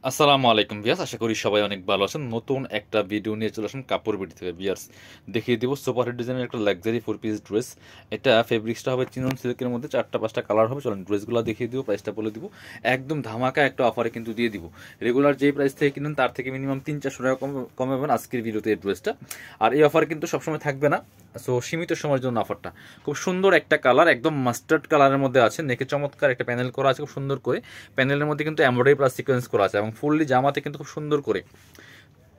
আসসালামু আলাইকুম ভিয়াস, আশা করি সবাই অনেক ভালো আছেন। নতুন একটা ভিডিও নিয়ে চলে আসুন কাপড় বিডি থেকে ভিয়ার্স। দেখিয়ে দিব সুপার হিট ডিজাইনের একটা লাক্সারি 4 পিস ড্রেস। এটা ফেব্রিক্সটা হবে চিনন সিল্কের মধ্যে, 4টা 5টা কালার হবে। চলুন ড্রেসগুলো দেখিয়ে দিব, প্রাইসটা বলে দিব। একদম ধামাকা একটা অফারে কিন্তু দিয়ে দিব। রেগুলার যেই প্রাইস থেকে কিনুন তার থেকে মিনিমাম 300-400 টাকা কমে পাবেন আজকের ভিডিওতে এই ড্রেসটা। আর এই অফার কিন্তু সবসময় থাকবে না, সো সীমিত সময়ের জন্য অফারটা। খুব সুন্দর একটা কালার, একদম মাস্টার্ড কালারের মধ্যে আছে। নেকে চমৎকার একটা প্যানেল করা আছে খুব সুন্দর করে। প্যানেলের মধ্যে কিন্তু এমব্রয়ডারি প্লাস সিকোয়েন্স করা আছে এবং ফুললি জামাতে কিন্তু খুব সুন্দর করে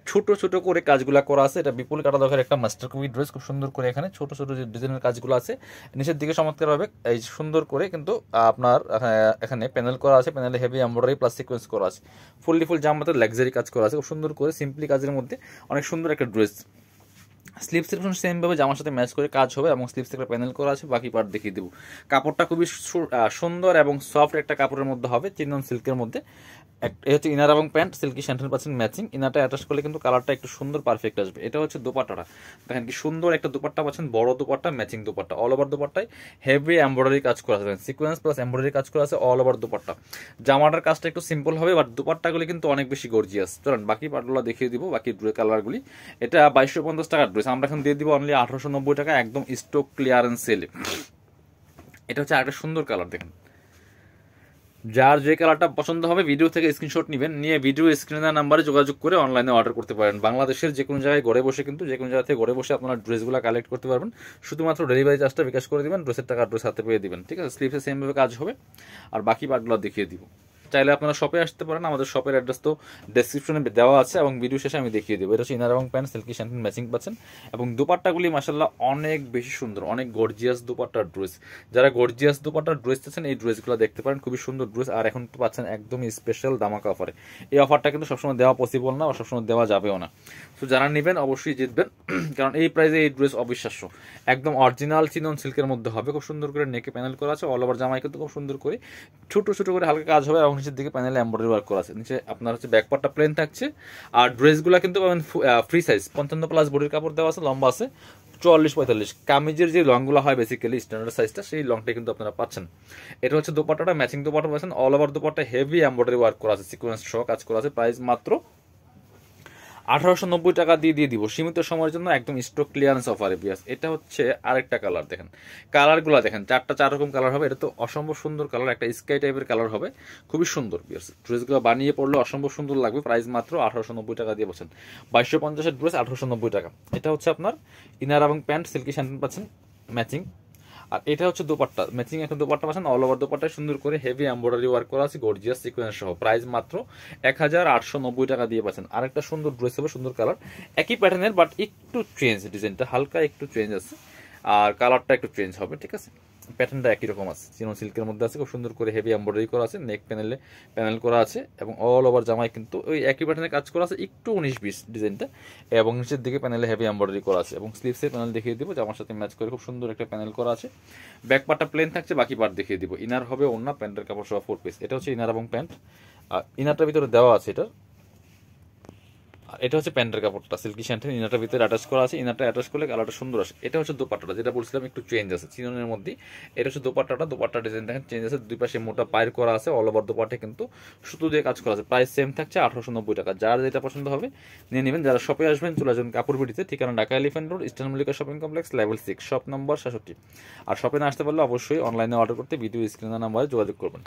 ছোট ছোট করে কাজগুলো করা আছে। এটা বিপুল কাটা দরকার একটা মাস্টার কপি ড্রেস। খুব সুন্দর করে এখানে ছোট ছোট যে ডিজাইনের কাজগুলো আছে নিচের দিকে চমৎকার হবে এই সুন্দর করে কিন্তু আপনার এখানে প্যানেল করা আছে। প্যানেলে হেভি এমব্রয়ডারি প্লাস সিকোয়েন্স করা আছে। ফুল জামাতে লাক্সারি কাজ করা আছে খুব সুন্দর করে, সিম্পলি কাজের মধ্যে অনেক সুন্দর একটা ড্রেস। স্লিপসের সেমভাবে জামার সাথে ম্যাচ করে কাজ হবে এবং স্লিপস একটা প্যানেল করা আছে। বাকি পার্ট দেখিয়ে দেবো। কাপড়টা খুবই সুন্দর এবং সফট একটা কাপড়ের মধ্যে হবে, চিনন সিল্কের মধ্যে। এটা হচ্ছে ইনার এবং প্যান্ট, সিল্কি স্যান্টেন পাচ্ছেন ম্যাচিং। ইনারটা অ্যাটাচ করলে কিন্তু কালারটা একটু সুন্দর পারফেক্ট আসবে। এটা হচ্ছে দোপাট্টাটা, দেখেন কি সুন্দর একটা দোপাট্টা পাচ্ছেন, বড় দোপাট্টা, ম্যাচিং দোপাট্টা। অল ওভার দোপাট্টায় হেভি এমব্রয়ডারি কাজ করা আছে, সিকোয়েন্স প্লাস এমব্রয়ডারি কাজ করা আছে অল ওভার দোপাট্টা। জামাটার কাজটা একটু সিম্পল হবে, বাট দোপাট্টাগুলি কিন্তু অনেক বেশি গর্জিয়াস। চলেন বাকি পার্টগুলো দেখিয়ে দিব, বাকি কালারগুলি। এটা 2250 টাকার ড্রেস, আমরা এখন দিয়ে দিব অনলি 1890 টাকা, একদম স্টক ক্লিয়ারেন্স সেলে। এটা হচ্ছে আরেকটা সুন্দর কালার, দেখেন। যার যে কালারটা পছন্দ হবে ভিডিও থেকে স্ক্রিনশট নেবেন, নিয়ে ভিডিও স্ক্রিনে দেওয়া নাম্বারে যোগাযোগ করে অনলাইনে অর্ডার করতে পারেন। বাংলাদেশের যে কোনো জায়গায় ঘরে বসে, কিন্তু যে কোনো জায়গা থেকে ঘরে বসে আপনারা ড্রেসগুলো কালেক্ট করতে পারবেন। শুধুমাত্র ডেলিভারি চার্জটা বিকাশ করে দিবেন, ড্রেসের টাকা ড্রেস হাতে পেয়ে দিবেন, ঠিক আছে। স্লিপসে সেমভাবে কাজ হবে। আর বাকি পার্টগুলো দেখিয়ে দিব। চাইলে আপনারা শপে আসতে পারেন, আমাদের শপের অ্যাড্রেস তো ডেসক্রিপশনে দেওয়া আছে এবং ভিডিও শেষে আমি দেখিয়ে দেবো। এটা হচ্ছে ইনার এবং প্যান্ট, সিল্কি স্যান্টেন ম্যাচিং পাচ্ছেন। এবং দুপাট্টাগুলি মাসাল্লাহ অনেক বেশি সুন্দর, অনেক গর্জিয়াস দুপাট্টার ড্রেস। যারা গর্জিয়াস দুপাট্টার ড্রেস চাচ্ছেন এই ড্রেসগুলো দেখতে পারেন, খুবই সুন্দর ড্রেস। আর এখন তো পাচ্ছেন একদমই স্পেশাল দামাকা অফারে। এই অফারটা কিন্তু সবসময় দেওয়া পসিবল না, বা সবসময় দেওয়া যাবেও না। তো যারা নেবেন অবশ্যই জিতবেন, কারণ এই প্রাইসে এই ড্রেস অবিশ্বাস্য। একদম অরিজিনাল চিনন সিল্কের মধ্যে হবে, খুব সুন্দর করে নেকে প্যানেল করা আছে। অল ওভার জামাই কিন্তু খুব সুন্দর করে ছোট ছোট করে হালকা কাজ হবে এবং নিচের দিকে প্যানেলে এমব্রয়ডারি ওয়ার্ক করা আছে। নিচে আপনার হচ্ছে ব্যাক পার্টটা প্লেন থাকছে। আর ড্রেসগুলো কিন্তু পাবেন ফ্রি সাইজ, 55+ বডির কাপড় দেওয়া আছে, লম্বা আছে 44-45। কামিজের যে লংগুলো হয় বেসিক্যালি স্ট্যান্ডার্ড সাইজটা, সেই লংটা কিন্তু আপনারা পাচ্ছেন। এটা হচ্ছে দোপাট্টাটা, ম্যাচিং দোপাট্টা পাচ্ছেন। All over dupatta heavy embroidery work করা আছে, সিকোয়েন্স সহ কাজ করা আছে। প্রাইস মাত্র 1890 টাকা দিয়ে দিব সীমিত সময়ের জন্য, একদম স্টক ক্লিয়ারেন্স অফারে বিয়াস। এটা হচ্ছে আরেকটা কালার, দেখেন কালারগুলো দেখেন, 4 রকম কালার হবে। এটা তো অসম্ভব সুন্দর কালার, একটা স্কাই টাইপের কালার হবে, খুবই সুন্দর বিয়াস। ড্রেসগুলো বানিয়ে পড়লে অসম্ভব সুন্দর লাগবে। প্রাইস মাত্র 1890 টাকা দিয়ে বলছেন। 2250-এর ড্রেস 1890 টাকা। এটা হচ্ছে আপনার ইনার এবং প্যান্ট, সিল্কি স্যান্টেন পাচ্ছেন ম্যাচিং। আর এটা হচ্ছে দোপাট্টা, ম্যাচিং একটা দোপাট্টা পাচ্ছেন। অল ওভার দোপাট্টায় সুন্দর করে হেভি এমব্রয়ডারি ওয়ার্ক করা আছে, গর্জিয়াস সিকোয়েন্স সহ। প্রাইস মাত্র 1890 টাকা দিয়ে পাচ্ছেন। আরেকটা সুন্দর ড্রেস হবে, সুন্দর কালার, একই প্যাটার্নের বাট একটু চেঞ্জ, ডিজাইনটা হালকা একটু চেঞ্জ আছে আর কালারটা একটু চেঞ্জ হবে, ঠিক আছে। প্যাটার্নটা একই রকম আছে, চিনন সিল্কের মধ্যে আছে, খুব সুন্দর করে হেভি এমব্রয়ডারি করা আছে, নেক প্যানেলে প্যানেল করা আছে এবং অল ওভার জামায় কিন্তু ওই একই প্যাটার্নের কাজ করা আছে, একটু 19-20 ডিজাইনটা। এবং নিচের দিকে প্যানেলে হেভি এমব্রয়ডারি করা আছে এবং স্লিভসের প্যানেল দেখিয়ে দিব, জামার সাথে ম্যাচ করে খুব সুন্দর একটা প্যানেল করা আছে। ব্যাক পার্টটা প্লেন থাকছে, বাকি পার্ট দেখিয়ে দিব। ইনার হবে অন্য প্যান্টের কাপড় সহ 4 পিস। এটা হচ্ছে ইনার এবং প্যান্ট, আর ইনারটার ভিতরে দেওয়া আছে এটা। এটা হচ্ছে প্যান্টের কাপড়টা, সিল্কি স্যান্টেন, ইনারটার ভিতরে অ্যাটাচ করা আছে। ইনারটা অ্যাটাচ করলে কালারটা সুন্দর আসে। এটা হচ্ছে দোপাট্টাটা, যেটা বলছিলাম একটু চেঞ্জ আছে চিননের মধ্যে। এটা হচ্ছে দোপাট্টাটা, দোপাট্টা ডিজাইন দেখেন চেঞ্জ আছে, দুই পাশে মোটা পায়ের করা আছে। অল ওভার দোপাট্টা কিন্তু সুতো দিয়ে কাজ করা আছে। প্রাইস সেম থাকছে 1890 টাকা। যার যেটা পছন্দ হবে নিয়ে নেবেন। যারা শপে আসবেন চলে আসবেন কাপড় বিডিতে, ঠিকানা Dhaka elephant road, eastern Mallika shopping complex, level 6, shop number 66। আর শপে না আসতে পারলে অবশ্যই অনলাইনে অর্ডার করতে ভিডিও স্ক্রিনের নাম্বারে যোগাযোগ করবেন।